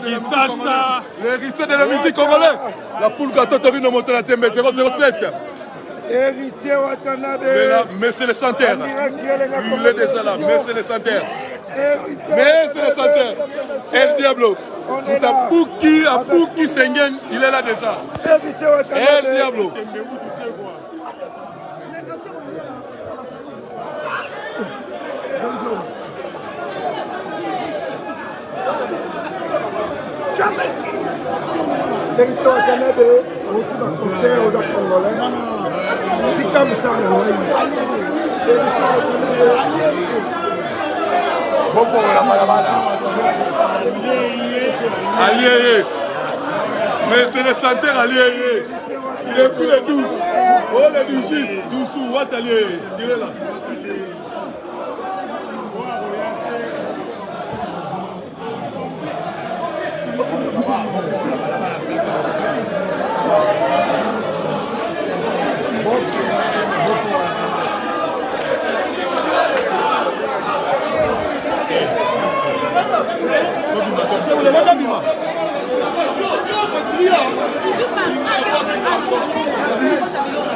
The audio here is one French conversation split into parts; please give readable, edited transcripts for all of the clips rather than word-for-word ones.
Kisasa, l'héritier de la musique congolaise. La poule gâteau Torino monte la tembe 007. Héritier Watanabe. Monsieur le chanteur. Il est déjà là, monsieur le chanteur. Monsieur le chanteur. El Diablo. A Pouki Sengen, il est là déjà. El Diablo. Héritier Watanabe, on tue un concert aux acteurs congolais. C'est comme ça, Bon pour la balabala. Allié. Mais c'est le chanteur allié. Depuis le 12. Oh, le 18. 12 ou what allié. Il est là.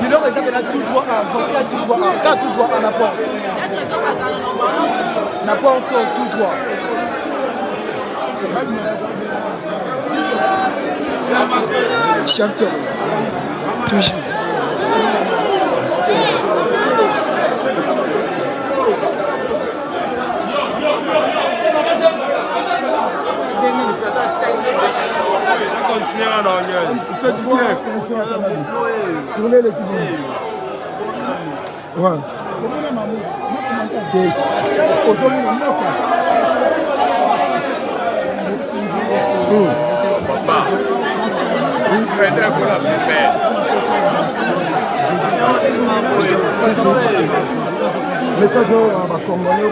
Dis-donc, ça fait tout droit à tout droit à la porte. La porte sur tout droit. Champion. Toujours. Continuez en anglais. Faites bien. Tournez l'équipe. Ouais. Message à Congolais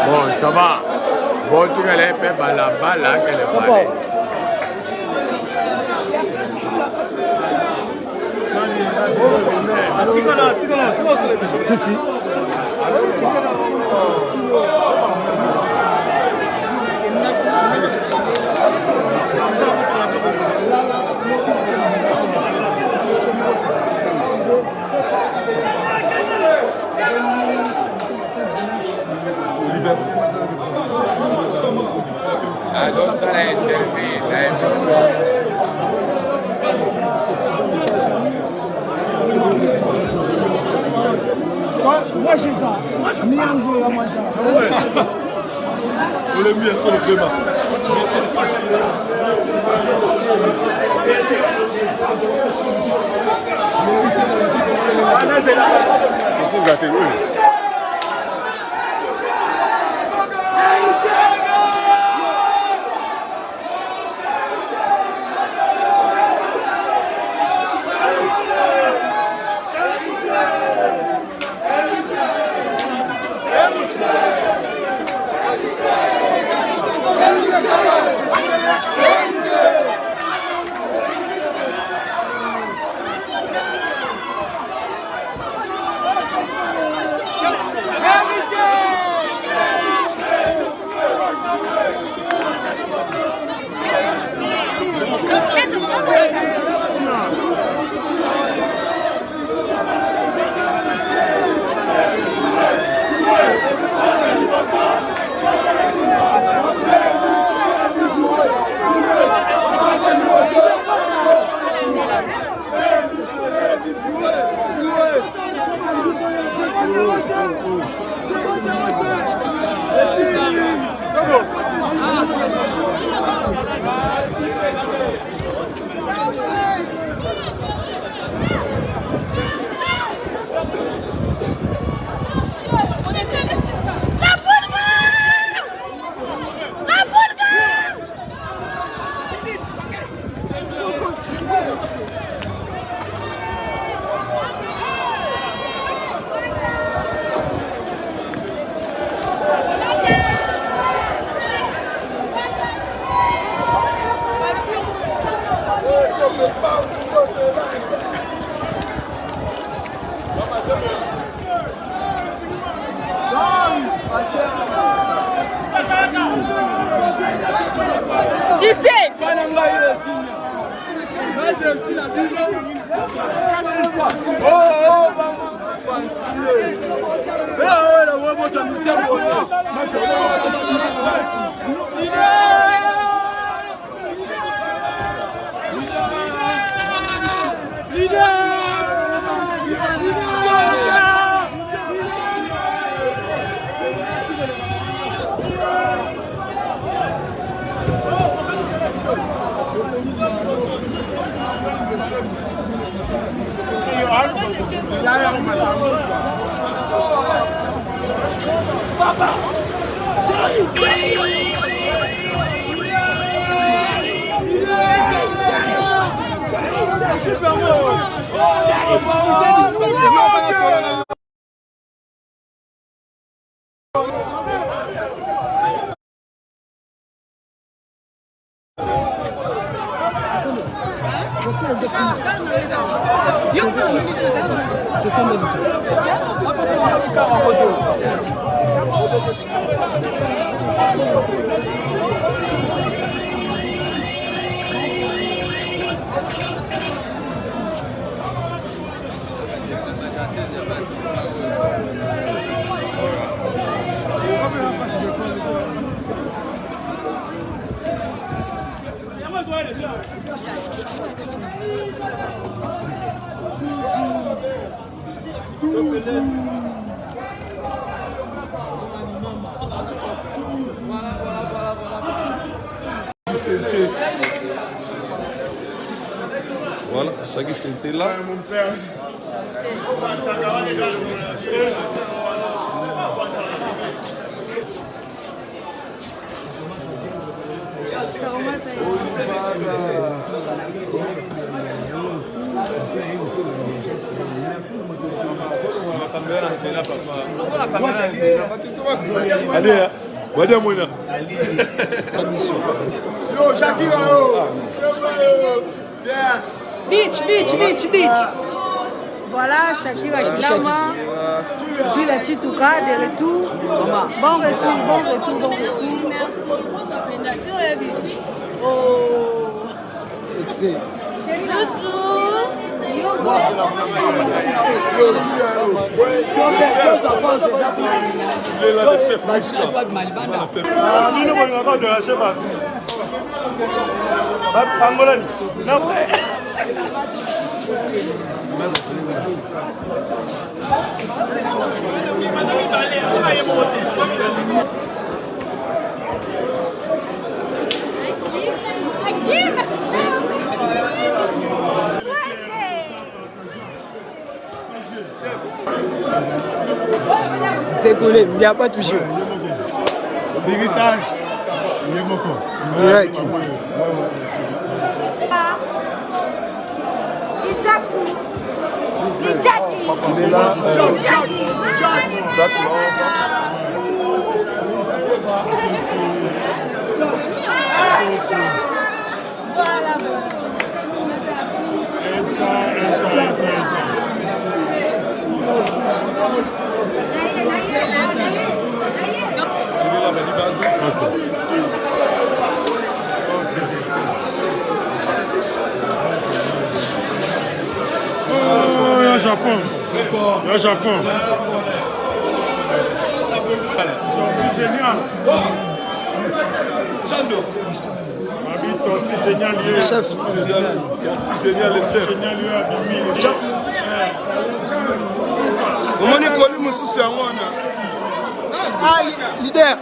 bon, ça va. Bon, tu vas aller faire la balle qu'elle est balée. Si. Alors ça a intervenu. Moi j'ai ça. Mis un jour à moi ça. Vous l'avez mis à son vraiment. Christine. Voilà, ça qui c'était là. Allez, voilà moi là. Yo, Shakira, Beach. Voilà, Shakira Kilama, Jules Titouka, de retour. Bon retour. Oh. Excellent. Il est là, le chef. C'est collé, il n'y a pas touché. Spiritas, Yemoko. Direct. Il est là. Jack, Le Japon. Génial. Le chef. Génial, le chef. Comment on est connu, monsieur, c'est un one. Ah, leader.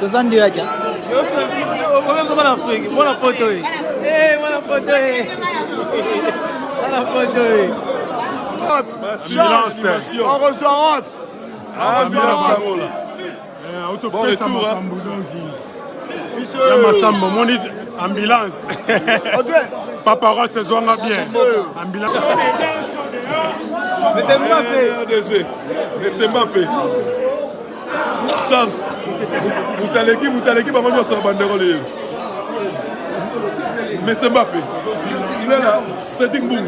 C'est en direct. On reçoit Hop. Bon retour. Ambulance. Papa se joint bien. Ambulance. C'est Mbappé. Chance. Moutaleki, par contre, c'est un banderole. Mais c'est Mbappé. Il est là. C'est Ding Boum.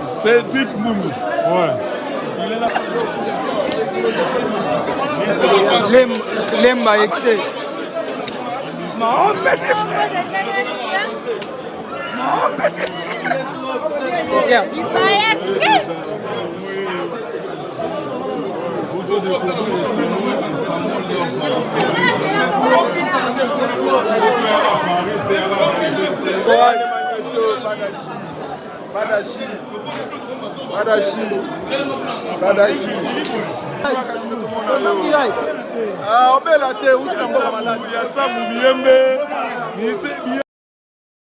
Cédric Moumou. Ouais. Lemba excès. Mon petit frère. Mon petit Regarde. obela te uta malade ya tsamu biyembe